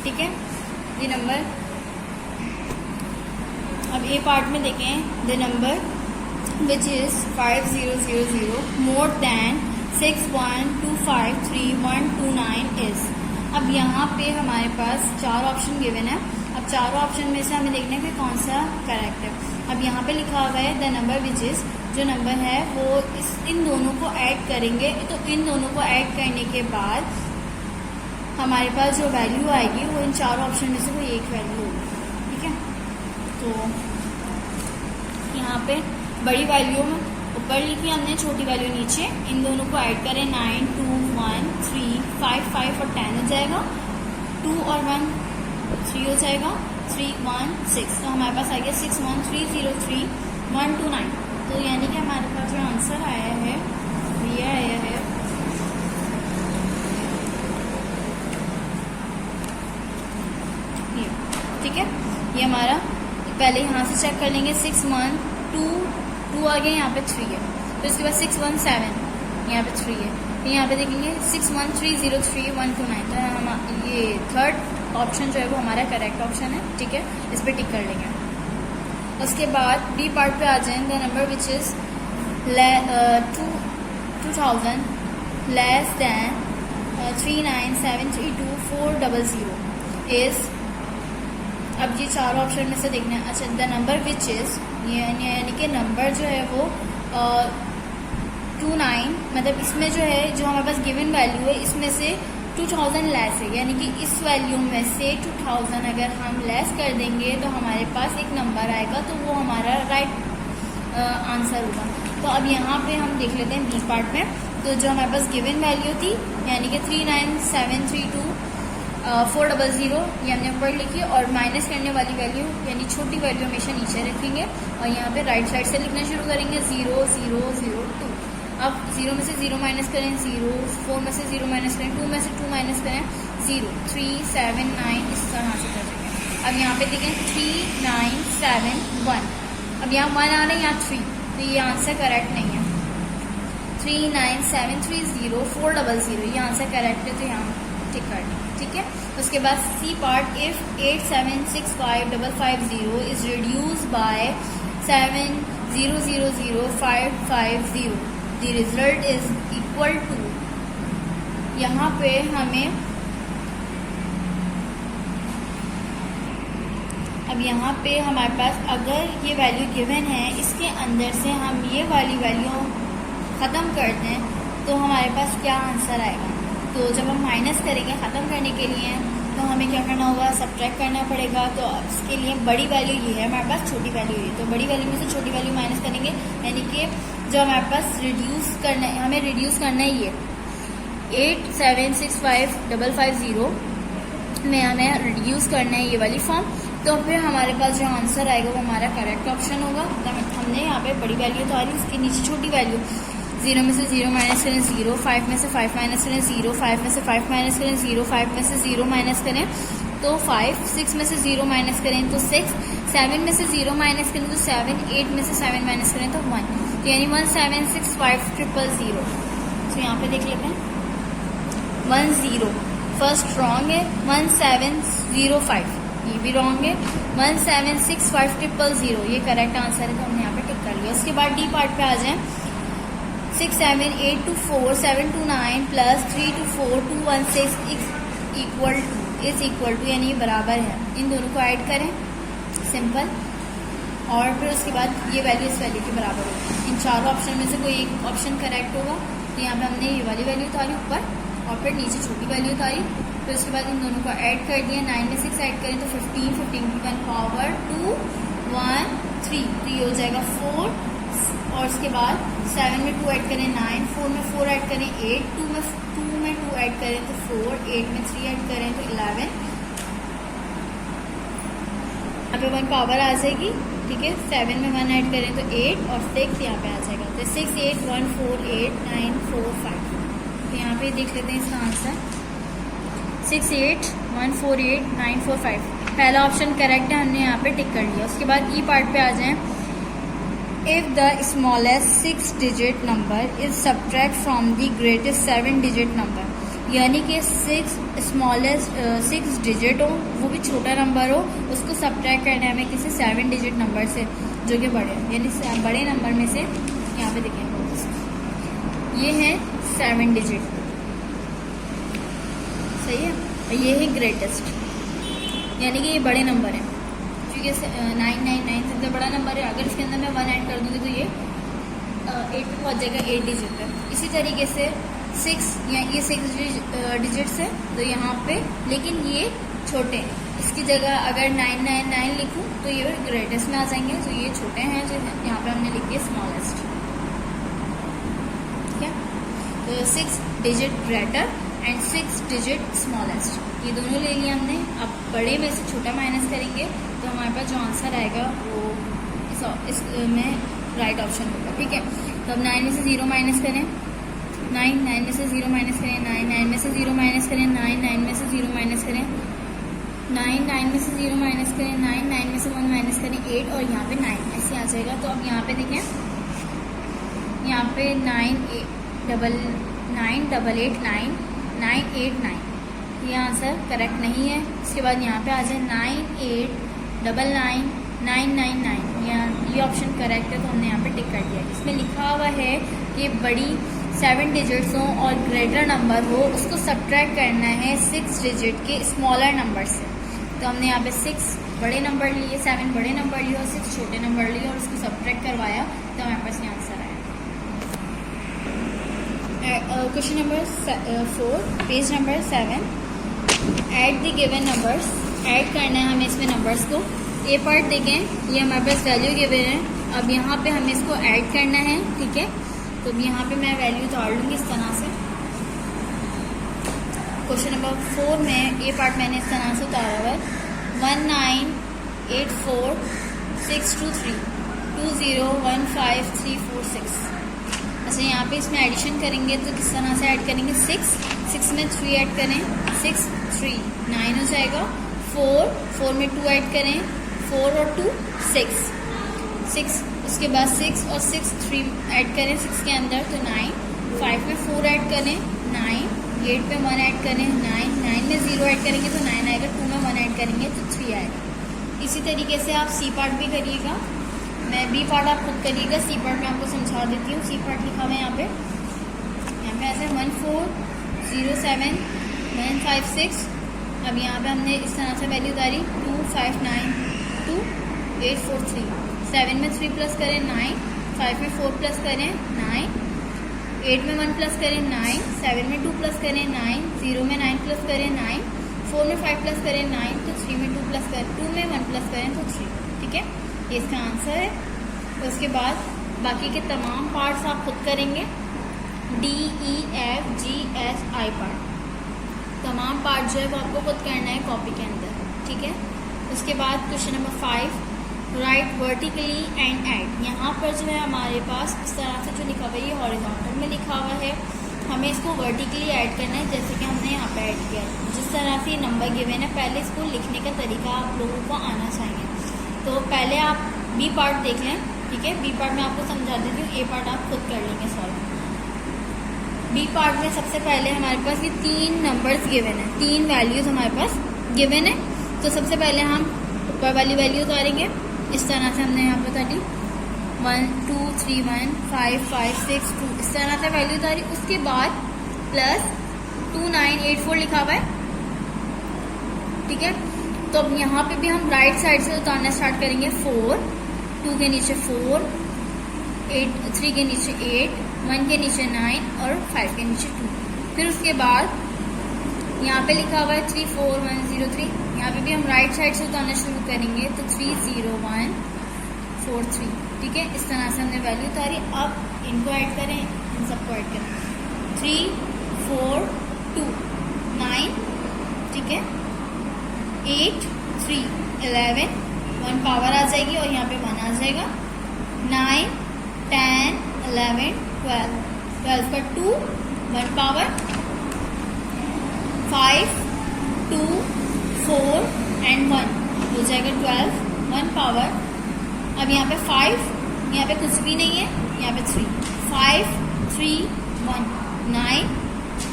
ठीक है, ये नंबर, अब ए पार्ट में देखें, the number which is 5000 more than 61253129 is. अब यहाँ पे हमारे पास 4 ऑप्शन गिवन है, अब चारों ऑप्शन में से हमें देखना है कि कौन सा करेक्ट है। अब यहाँ पे लिखा हुआ है द नंबर विच इज़, जो नंबर है वो इन दोनों को ऐड करेंगे, तो इन दोनों को ऐड करने के बाद हमारे पास जो वैल्यू आएगी वो इन चारों ऑप्शन में से कोई एक वैल्यू होगी। ठीक है, तो यहाँ पे बड़ी वैल्यू में ऊपर लिखी हमने, छोटी वैल्यू नीचे, इन दोनों को ऐड करें 9 2 1 3 5 5 और 10 हो जाएगा, 2 और 1 3 हो जाएगा, 3 1 6, तो हमारे पास आ गया 61303 तो यानी कि हमारे पास जो आंसर आया है ये आया है ये। ठीक है, ये हमारा, पहले यहाँ से चेक कर लेंगे, 6 1 2 2 आ गया, यहाँ पे 3 है, तो इसके बाद 6 1 7, यहाँ पे 3 है, तो यहाँ पे देखेंगे 61303 तो हम ये थर्ड ऑप्शन जो है वो हमारा करेक्ट ऑप्शन है। ठीक है, इस पर टिक कर लेंगे। उसके बाद बी पार्ट पे आ जाएं, the number which is 2000 less than 39732 is. अब ये चारों ऑप्शन में से देखना है। अच्छा, द नंबर विच इज़, यानी कि नंबर जो है वो 29, मतलब इसमें जो है, जो हमारे पास गिवन वैल्यू है इसमें से 2000 लेस है, यानी कि इस वैल्यू में से 2000 अगर हम लेस कर देंगे तो हमारे पास एक नंबर आएगा, तो वो हमारा राइट आंसर होगा। तो अब यहाँ पे हम देख लेते हैं बी पार्ट में, तो जो हमारे पास गिवन वैल्यू थी यानी कि 39732 ये हमने ऊपर लिखी, और माइनस करने वाली वैल्यू यानी छोटी वैल्यू हमेशा नीचे रखेंगे, और यहाँ पे राइट साइड से लिखना शुरू करेंगे 0002। अब 0 में से 0 माइनस करें 0, 4 में से 0 माइनस करें 2 में से 2 माइनस करें 0, 3 7 9, इस तरह से कर देंगे। अब यहाँ पे देखें 3971, अब यहाँ 1 आ रहा है, यहाँ 3, तो ये आंसर करेक्ट नहीं है। 39730 ये आंसर करेक्ट है, तो यहाँ टिक कर दें। ठीक है, उसके बाद C part, if 8765550 is reduce by 7000550 the result is equal to. यहाँ पे हमें, अब यहाँ पे हमारे पास अगर ये वैल्यू गिवन है, इसके अंदर से हम ये वाली वैल्यू ख़त्म कर दें तो हमारे पास क्या आंसर आएगा। तो जब हम माइनस करेंगे ख़त्म करने के लिए, तो हमें क्या करना होगा, सब्ट्रैक्ट करना पड़ेगा। तो इसके लिए बड़ी वैल्यू ये है, हमारे पास छोटी वैल्यू ये, तो बड़ी वैल्यू में से छोटी वैल्यू माइनस करेंगे, यानी कि जो हमारे पास रिड्यूस करना है, हमें रिड्यूस करना है ये 8765550 में हमें रिड्यूस करना है ये वाली फॉर्म। तो फिर हमारे पास जो आंसर आएगा वो हमारा करेक्ट ऑप्शन होगा। तो हमने यहाँ पे बड़ी वैल्यू तो आ रही है, इसके नीचे छोटी वैल्यू, 0 में से 0 माइनस करें 0, 5 में से 5 माइनस करें 0, 5 में से 5 माइनस करें 0, 5 में से 0 माइनस करें तो 5, 6 में से 0 माइनस करें तो 6, 7 में से 0 माइनस करें तो 7, 8 में से 7 माइनस करें तो 1, तो यानी 1765000। तो यहाँ पे देख लेते हैं 10 फर्स्ट रॉन्ग है, 1705 ये भी रॉन्ग है, 1765000 ये करेक्ट आंसर है, तो हमने यहाँ पे टिक कर लिया। उसके बाद डी पार्ट पे आ जाएं, 6, 7, 8 to 4, 7 to 9 plus 3 to 4 2 1 6 is equal to यानी बराबर है, इन दोनों को ऐड करें सिंपल, और फिर उसके बाद ये वैल्यू इस वैल्यू के बराबर होगी। इन चारों ऑप्शन में से कोई एक ऑप्शन करेक्ट होगा, तो यहाँ पे हमने ये वाली वैल्यू उतारी ऊपर और फिर नीचे छोटी वैल्यू उतारी, फिर उसके बाद इन दोनों को ऐड कर दिया। 9 में 6 ऐड करें तो 15, 15 की 1 पावर 2 1 3, तो ये हो जाएगा 4, और उसके बाद 7 में 2 ऐड करें 9, 4 में 4 ऐड करें 8, 2 में 2 ऐड करें तो 4, 8 में 3 ऐड करें तो 11, यहाँ पे 1 पावर आ जाएगी, ठीक है। 7 में 1 ऐड करें तो 8 और 6 यहाँ पे आ जाएगा, तो 6 8 1 4 8 9 4 5। तो यहाँ पे देख लेते हैं इसका आंसर 6 8 1 4 8 9 4 5, पहला ऑप्शन करेक्ट है, हमने यहाँ पे टिक कर लिया। उसके बाद ई पार्ट पे आ जाएं, if the smallest 6 digit number is subtract from the greatest 7 digit number, यानी कि 6 डिजिट हो, वो भी छोटा नंबर हो, उसको सब्ट्रैक्ट करना है हमें किसी 7 डिजिट नंबर से जो कि बड़े, यानी बड़े नंबर में से यहाँ पे देखें ये है 7 डिजिट, सही है, और ये है ग्रेटेस्ट, यानी कि ये बड़े नंबर है, क्योंकि 999 सबसे बड़ा नंबर है। अगर इसके अंदर मैं 1 ऐड कर दूँगी तो ये 8 पे पहुँच जाएगा, 8 डिजिट पे। इसी तरीके से 6 या ये 6 डिजिट्स है, तो यहाँ पे लेकिन ये छोटे हैं, इसकी जगह अगर 999 लिखूँ तो ये ग्रेटेस्ट में आ जाएंगे, तो ये छोटे हैं, जो यहाँ पे हमने लिख दिया स्मॉलेस्ट, ठीक है। तो 6 digit greater and 6 digit smallest, ये दोनों ले लिया हमने। अब बड़े में से छोटा माइनस करेंगे तो हमारे पास जो आंसर आएगा वो इस में राइट ऑप्शन होगा, ठीक है। तो अब 9 में से 0 माइनस करें, 9 में से 0 माइनस करें, 9 में से 0 माइनस करें, 9 में से 0 माइनस करें, 9 में से 0 माइनस करें, 9 में से 1 माइनस करें 8, और यहाँ पे 9 ऐसे आ जाएगा। तो अब यहाँ पे देखें, यहाँ पे 9 8 9 9 8 9, ये आंसर करेक्ट नहीं है। इसके बाद यहाँ पे आ जाए 9 8 9 9 9 9, ये ऑप्शन करेक्ट है, तो हमने यहाँ पे टिक कर दिया। इसमें लिखा हुआ है कि बड़ी 7 डिजिट्स हो और ग्रेटर नंबर हो, उसको सब्ट्रैक्ट करना है 6 डिजिट के स्मॉलर नंबर से। तो हमने यहाँ पे 6 बड़े नंबर लिए, 7 बड़े नंबर लिए और 6 छोटे नंबर लिए और उसको सब्ट्रैक्ट करवाया, तो हमारे पास ये आंसर आया। Question number 4 page number 7, add the given numbers, add करना है हमें इसमें नंबर्स को। ए पार्ट देखें, ये हमारे पास वैल्यू गिवन है, अब यहाँ पे हमें इसको ऐड करना है, ठीक है। तो यहाँ पे मैं वैल्यू उतार लूँगी इस तरह से। क्वेश्चन नंबर 4 में ए पार्ट मैंने इस तरह से उतारा हुआ है, 198462 201536। अच्छा, यहाँ पे इसमें एडिशन करेंगे तो किस तरह से ऐड करेंगे, 6 में 3 ऐड करें, 6 3 9 हो जाएगा, 4 में 2 ऐड करें, 4 और 2 6, उसके बाद 6 और 6 3 ऐड करें 6 के अंदर तो 9, 5 में 4 ऐड करें 9, 8 में 1 ऐड करें 9 में 0 ऐड करेंगे तो 9 आएगा, 2 में 1 ऐड करेंगे तो 3 आएगा। इसी तरीके से आप सी पार्ट भी करिएगा, मैं बी पार्ट आप खुद करिएगा, सी पार्ट में आपको समझा देती हूँ। सी पार्ट लिखा हुआ है यहाँ पे ऐसे 1407156। अब यहाँ पे हमने इस तरह से वैल्यू उतारी 2592 7 में 3 प्लस करें 9, 5 में 4 प्लस करें 9, 8 में 1 प्लस करें 9, 7 में 2 प्लस करें 9, 0 में 9 प्लस करें 9, 4 में 5 प्लस करें 9, तो 3 में 2 प्लस करें 2 में 1 प्लस करें तो 3, ठीक है, ये इसका आंसर है। तो उसके बाद बाकी के तमाम पार्ट्स आप खुद करेंगे, D, E, F, G, H, I part, तमाम पार्ट जो है वो आपको खुद करना है कॉपी के अंदर, ठीक है। उसके बाद question number 5, right vertically and add. यहाँ पर जो है हमारे पास इस तरह से जो लिखा हुआ है ये हॉरिजॉन्टल में लिखा हुआ है, हमें इसको वर्टिकली ऐड करना है, जैसे कि हमने यहाँ पे ऐड किया है। जिस तरह से ये नंबर गिवन है, पहले इसको लिखने का तरीका आप लोगों को आना चाहिए। तो पहले आप बी पार्ट देख लें, ठीक है। बी पार्ट में आपको समझा देती हूँ, ए पार्ट आप खुद कर लेंगे सॉल्व। बी पार्ट में सबसे पहले हमारे पास ये 3 नंबर्स गिवन है, 3 वैल्यूज़ हमारे पास गिवन है। तो सबसे पहले हम ऊपर वाली वैल्यू उतारेंगे, इस तरह से हमने यहाँ पर उतारी 1 2 3 1 5 5 6 2, इस तरह से वैल्यू उतारी। उसके बाद प्लस 2 9 8 4 लिखा हुआ है, ठीक है। तो अब यहाँ पे भी हम राइट साइड से उतारना स्टार्ट करेंगे। 4 2 के नीचे 4 8 3 के नीचे 8 1 के नीचे 9 और 5 के नीचे 2। फिर उसके बाद यहाँ पे लिखा हुआ है 3 4 1 0 3, यहाँ पे भी हम राइट साइड से उतारना शुरू करेंगे। तो 3 0 1 4 3, ठीक है। इस तरह से हमने वैल्यू उतारी। अब इनको ऐड करें, इन सबको ऐड करें। 3 4 2 9, ठीक है, 8 3 11 1 पावर आ जाएगी और यहाँ पे 1 आ जाएगा। 9 10 11 12 12 का 2 1 पावर, 5 2 4 एंड 1 हो जाएगा 12 1 पावर। अब यहाँ पे 5, यहाँ पे कुछ भी नहीं है, यहाँ पे 3 5 3 1 9,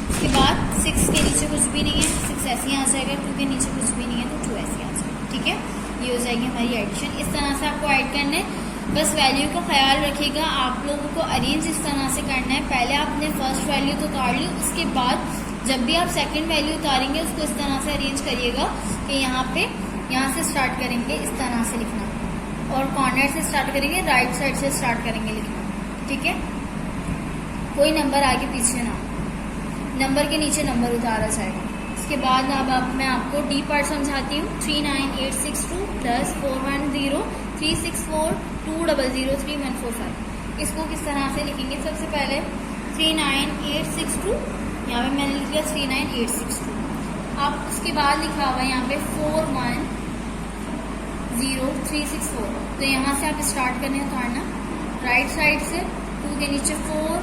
उसके बाद 6 के नीचे कुछ भी नहीं है, 6 ऐसे ही आ जाएगा। 2 के नीचे कुछ भी नहीं है तो 2 ऐसे आ जाएगा, ठीक है। ये हो जाएगी हमारी एडिशन। इस तरह से आपको ऐड करना है। बस वैल्यू का ख्याल रखिएगा, आप लोगों को अरेंज इस तरह से करना है। पहले आपने फर्स्ट वैल्यू तो उतार ली, उसके बाद जब भी आप सेकंड वैल्यू उतारेंगे उसको इस तरह से अरेंज करिएगा कि यहाँ से स्टार्ट करेंगे इस तरह से लिखना, और कॉर्नर से स्टार्ट करेंगे, राइट साइड से स्टार्ट करेंगे लिखना, ठीक है। कोई नंबर आगे पीछे ना, नंबर के नीचे नंबर उतारा जाएगा। इसके बाद अब मैं आपको डी पार्ट समझाती हूँ। 3 9 8 6 2 प्लस 4 1 0 3 6 4 2 0 0 3 1 4 5। इसको किस तरह से लिखेंगे? सबसे पहले 3 9 8 6 2, यहाँ पे मैंने लिख लिया 3 9 8 6 2। अब उसके बाद लिखा हुआ है यहाँ पे 4 1 0 3 6 4। तो यहाँ से आप स्टार्ट करने उतारना राइट साइड से। 2 के नीचे 4,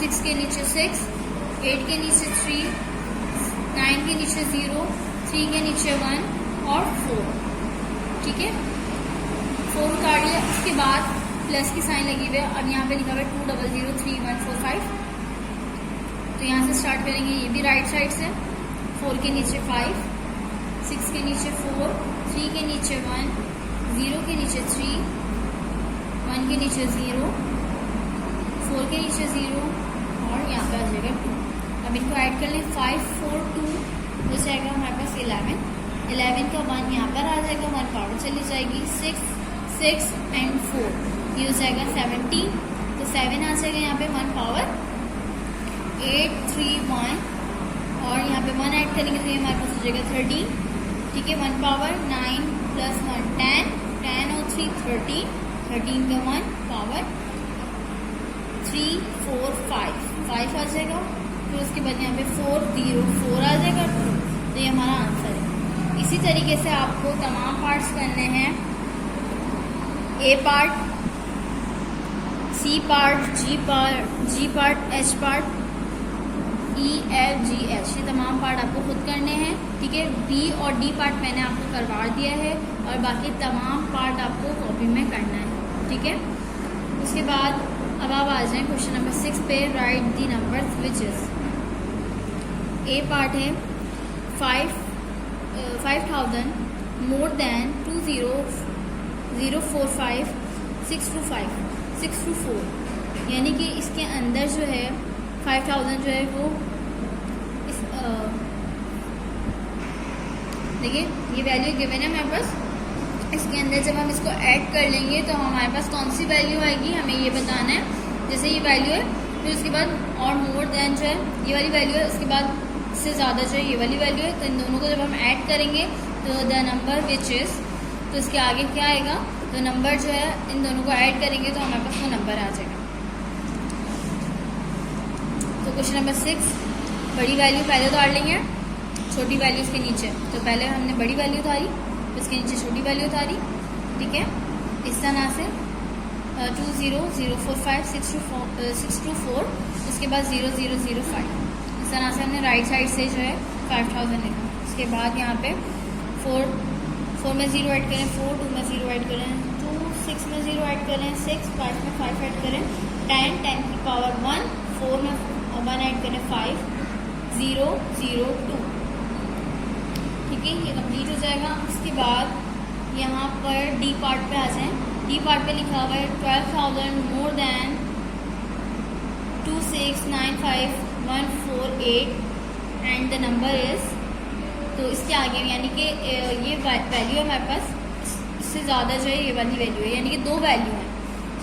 6 के नीचे 6, 8 के नीचे 3, 9 के नीचे 0, 3 के नीचे 1 और 4, ठीक है। 4 उतार लिया। उसके बाद प्लस की साइन लगी हुई है। अब यहाँ पे लिखा हुआ है 2 0 0 3 1 4 5। तो यहाँ से स्टार्ट करेंगे, ये भी राइट साइड से। 4 के नीचे 5, 6 के नीचे 4, 3 के नीचे 1, 0 के नीचे 3, 1 के नीचे 0, 4 के नीचे 0 और यहाँ पे आ जाएगा 2। अब इनको ऐड कर लें। 5 4 2 हो जाएगा हमारे पास 11। 11 का 1 यहाँ पर आ जाएगा, 1 पावर चली जाएगी। 6 6 एंड 4 ये हो जाएगा 17। तो 7 आ जाएगा यहाँ पे 1 पावर। 8 3 1 और यहाँ पे 1 ऐड करेंगे तो ये हमारे पास हो जाएगा 13, ठीक है। 1 पावर। 9 प्लस 1 10, 10 और 3 13, 13 का 1 पावर। 3 4 5 5 आ जाएगा। फिर उसके बाद यहाँ पे 4 0 4 आ जाएगा 2। तो ये हमारा आंसर है। इसी तरीके से आपको तमाम पार्ट्स करने हैं। A part, C part, G part, H part, E F G H, ये तमाम पार्ट आपको खुद करने हैं, ठीक है। बी और डी पार्ट मैंने आपको करवा दिया है और बाकी तमाम पार्ट आपको कॉपी में करना है, ठीक है। उसके बाद अब आप आ जाएं क्वेश्चन नंबर 6 पे। Right the numbers which is. A part है 5000 मोर देन 20 045 625 यानी कि इसके अंदर जो है 5000 जो है वो इस देखिए ये वैल्यू गिवन है हमारे पास। इसके अंदर जब हम इसको ऐड कर लेंगे तो हमारे पास कौन सी वैल्यू आएगी हमें ये बताना है। जैसे ये वैल्यू है, फिर उसके बाद और मोर देन जो है ये वाली वैल्यू है, उसके बाद इससे ज़्यादा जो है ये वाली वैल्यू है। तो इन दोनों को जब हम ऐड करेंगे तो द नंबर विच इज़, तो इसके आगे क्या आएगा? तो नंबर जो है इन दोनों को ऐड करेंगे तो हमारे पास वो नंबर आ जाएगा। तो क्वेश्चन नंबर 6, बड़ी वैल्यू पहले उतार लेंगे, छोटी वैल्यू उसके नीचे। तो पहले हमने बड़ी वैल्यू उतारी, उसके नीचे छोटी वैल्यू उतारी, ठीक है। इस तरह से 20045624, उसके बाद 0005। इस तरह से हमने राइट साइड से जो है 5000 लिखा। उसके बाद यहाँ पे 4 में 0 ऐड करें, 4 2 में 0 ऐड करें, 2 6 में 0 ऐड करें, 6 5 में 5 ऐड करें, 10 की पावर 1, 4 में 1 ऐड करें, 5 0 0 2। ठीक है, ये कंप्लीट हो जाएगा। उसके बाद यहाँ पर डी पार्ट पे आ जाएं। डी पार्ट पे लिखा हुआ है 12,000 more than 2695148 and the number is, तो इसके आगे यानी कि ये वैल्यू है हमारे पास, इससे ज़्यादा जो है ये वाली वैल्यू है, यानी कि दो वैल्यू हैं,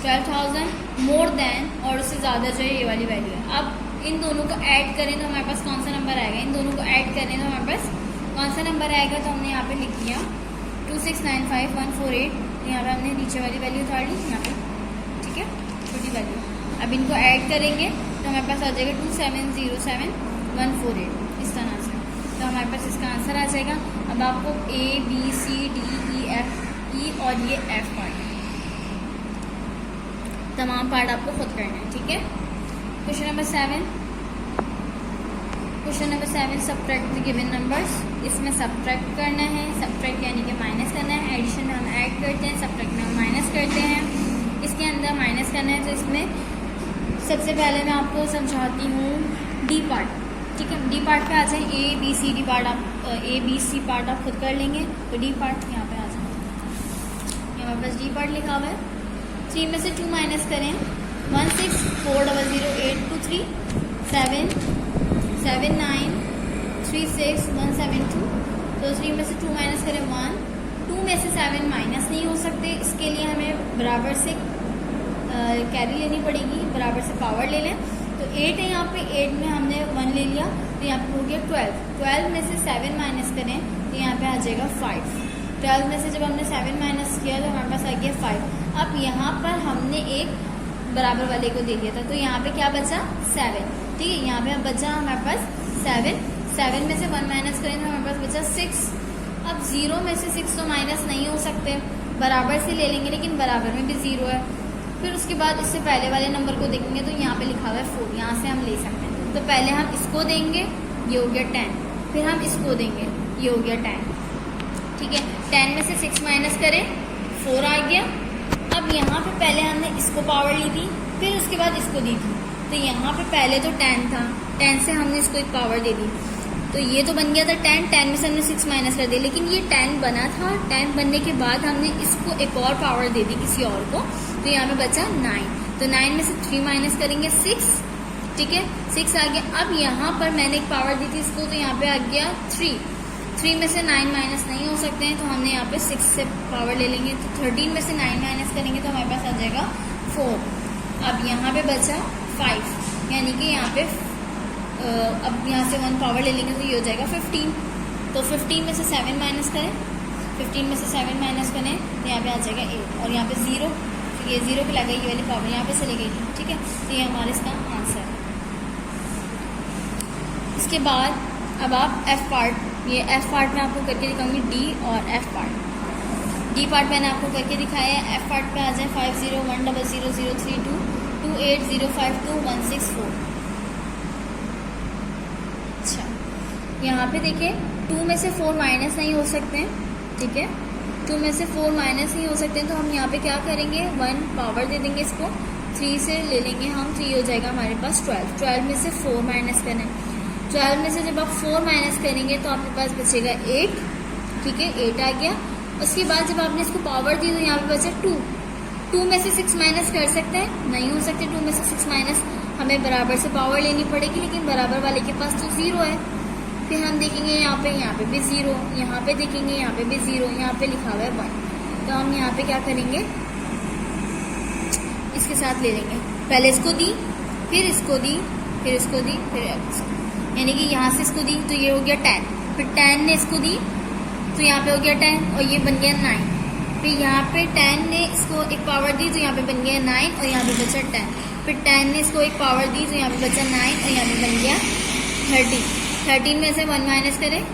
12,000 मोर देन और उससे ज़्यादा जो है ये वाली वैल्यू है। अब इन दोनों को ऐड करें तो हमारे पास कौन सा नंबर आएगा? इन दोनों को ऐड करें तो हमारे पास कौन सा नंबर आएगा? तो हमने यहाँ पे लिख दिया 2695148, यहाँ पे हमने नीचे वाली वैल्यू उतार ली यहाँ पे। ठीक है, छोटी वैल्यू। अब इनको ऐड करेंगे तो हमारे पास आ जाएगा 2707148, इस तरह से। तो हमारे पास इसका आंसर आ जाएगा। अब आपको A B C D E F E और ये F पार्ट, तमाम पार्ट आपको खुद करना है। ठीक है, question number 7। Question number 7, subtract the given numbers. इसमें सब्ट्रैक्ट करना है, सब्ट्रैक्ट यानी कि माइनस करना है। एडिशन में हम ऐड करते हैं, सब्ट्रैक्ट में हम माइनस करते हैं। इसके अंदर माइनस करना है, तो इसमें सबसे पहले मैं आपको समझाती हूँ डी पार्ट। ठीक है, डी पार्ट पे आ जाए। A B C D part आप पार्ट आप खुद कर लेंगे। तो डी पार्ट यहाँ पे आ जाए, यहाँ हमारे पास डी पार्ट लिखा हुआ है। 3 में से 2 माइनस करें, 16400823 7 7 9 3 6 172। तो 3 में से 2 माइनस करें 1, 2 में से 7 माइनस नहीं हो सकते, इसके लिए हमें बराबर से कैरी लेनी पड़ेगी, बराबर से पावर ले लें। तो 8 है यहाँ पे, 8 में हमने 1 ले लिया, तो यहाँ पे हो गया 12। 12 में से 7 माइनस करें तो यहाँ पे आ जाएगा 5। 12 में से जब हमने 7 माइनस किया तो हमारे पास आ गया 5। अब यहाँ पर हमने एक बराबर वाले को दे दिया था, तो यहाँ पे क्या बचा? 7। ठीक है, यहाँ पे अब बचा हमारे पास 7। 7 में से 1 माइनस करें तो हमारे पास बचा 6। अब 0 में से 6 तो माइनस नहीं हो सकते, बराबर से ले लेंगे, लेकिन बराबर में भी 0 है। फिर उसके बाद इससे पहले वाले नंबर को देखेंगे तो यहाँ पे लिखा हुआ है 4, यहाँ से हम ले सकते हैं। तो पहले हम इसको देंगे, ये हो गया 10, फिर हम इसको देंगे, ये हो गया 10। ठीक है, 10 में से 6 माइनस करें, 4 आ गया। अब यहाँ पे पहले हमने इसको पावर ली थी, फिर उसके बाद इसको दी थी, तो यहाँ पे पहले तो 10 था, 10 से हमने इसको एक पावर दे दी, तो ये तो बन गया था 10। 10 में से हमने 6 माइनस कर दिया, लेकिन ये 10 बना था। 10 बनने के बाद हमने इसको एक और पावर दे दी किसी और को, तो यहाँ पे बचा 9। तो 9 में से 3 माइनस करेंगे 6। ठीक है, 6 आ गया। अब यहाँ पर मैंने एक पावर दी थी इसको, तो यहाँ पे आ गया 3। 3 में से 9 माइनस नहीं हो सकते हैं, तो हमने यहाँ पे 6 से पावर ले लेंगे। तो 13 में से 9 माइनस करेंगे तो हमारे पास आ जाएगा 4। अब यहाँ पे बचा 5, यानी कि यहाँ पे अब यहाँ से 1 पावर ले लेंगे तो ये हो जाएगा 15। तो 15 में से 7 माइनस करें, 15 में से 7 माइनस करें तो यहाँ पे आ जाएगा 8, और यहाँ पे 0, तो ये 0 पे लगा, ये वाली पावर यहाँ पे चली गई। ठीक है, तो ये हमारा इसका आंसर है। इसके बाद अब आप F पार्ट, ये F पार्ट में आपको करके दिखाऊंगी, D और F पार्ट। D पार्ट मैंने आपको करके दिखाया है। F पार्ट पे आ जाए 50100032 28052 अच्छा, यहाँ पे देखिए 2 में से 4 माइनस नहीं हो सकते हैं। ठीक है, 2 में से 4 माइनस नहीं हो सकते हैं, तो हम यहाँ पे क्या करेंगे, 1 पावर दे देंगे इसको, 3 से ले लेंगे हम, 3 हो जाएगा हमारे पास 12। 12 में से 4 माइनस करें, 12 में से जब आप 4 माइनस करेंगे तो आपके पास बचेगा 8। ठीक है, 8 आ गया। उसके बाद जब आपने इसको पावर दी तो यहाँ पे बचा 2। 2 में से 6 माइनस कर सकते हैं? नहीं हो सकते। 2 में से 6 माइनस, हमें बराबर से पावर लेनी पड़ेगी, लेकिन बराबर वाले के पास तो 0 है। फिर हम देखेंगे यहाँ पे भी 0, यहाँ पे देखेंगे यहाँ पे भी 0, यहाँ पे लिखा हुआ है 1। तो हम यहाँ पे क्या करेंगे, इसके साथ ले लेंगे, पहले इसको दी, फिर इसको दी, फिर इसको दी, फिर इसको, यानी कि यहाँ से इसको दी तो ये हो गया 10, फिर 10 ने इसको दी तो यहाँ पे हो गया 10 और ये बन गया 9। फिर यहाँ पे 10 ने इसको एक पावर दी तो यहाँ पे बन गया 9 और यहाँ पे बचा 10। फिर 10 ने इसको एक पावर दी तो यहाँ पे बचा 9 और यहाँ पे बन गया 30। 13 में से 1 माइनस करें,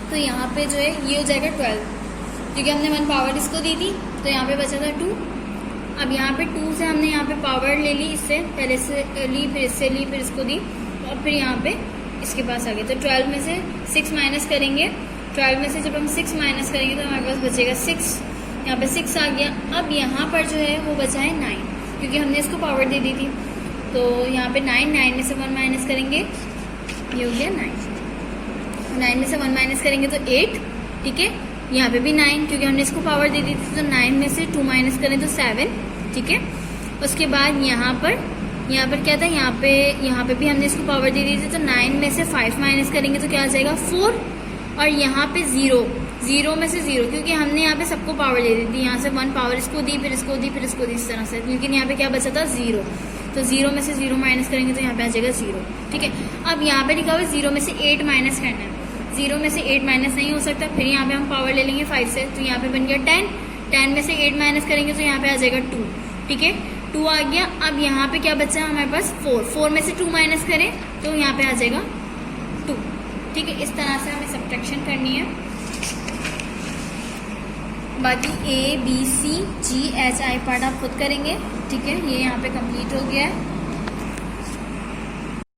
तो तो यहाँ पे जो है ये हो जाएगा 12, क्योंकि हमने 1 पावर इसको दी थी, तो यहाँ पे बचा था 2। अब यहाँ पे 2 से हमने यहाँ पे पावर ले ली, इससे पहले से ली, फिर इससे ली, फिर इसको दी, और फिर यहाँ पे इसके पास आ गए। तो 12 में से 6 माइनस करेंगे, 12 में से जब हम 6 माइनस करेंगे तो हमारे पास बचेगा 6, यहाँ पे 6 आ गया। अब यहाँ पर जो है वो बचा है 9, क्योंकि हमने इसको पावर दे दी थी। तो यहाँ पे 9 में से 1 माइनस करेंगे, ये हो गया 9 में से 1 माइनस करेंगे तो 8, ठीक है। यहाँ पे भी 9, क्योंकि हमने इसको पावर दे दी थी, तो 9 में से 2 माइनस करें तो 7, ठीक है। उसके बाद यहाँ पर क्या था, यहाँ पे भी हमने इसको पावर दे दी थी, तो 9 में से 5 माइनस करेंगे तो क्या आ जाएगा 4, और यहाँ पे 0 में से 0, क्योंकि हमने यहाँ पे सबको पावर दे दी थी, यहाँ से 1 पावर इसको दी, फिर इसको दी, फिर इसको दी, इस तरह से। लेकिन यहाँ पे क्या बचा था 0, तो 0 में से 0 माइनस करेंगे तो यहाँ पे आ जाएगा 0, ठीक है। अब यहाँ पे लिखा हुआ 0 में से 8 माइनस करना है, 0 में से 8 माइनस नहीं हो सकता, फिर यहाँ पे हम पावर ले लेंगे 5 से, तो यहाँ पे बन गया 10 में से 8 माइनस करेंगे तो यहाँ पे आ जाएगा 2, ठीक है, 2 आ गया। अब यहाँ पे क्या बचा हमारे पास 4 में से 2 माइनस करें तो यहाँ पे आ जाएगा 2, ठीक है। इस तरह से हमें सब्ट्रैक्शन करनी है। बाकी A B C G H I part आप खुद करेंगे, ठीक है। ये यहाँ पे कंप्लीट हो गया है।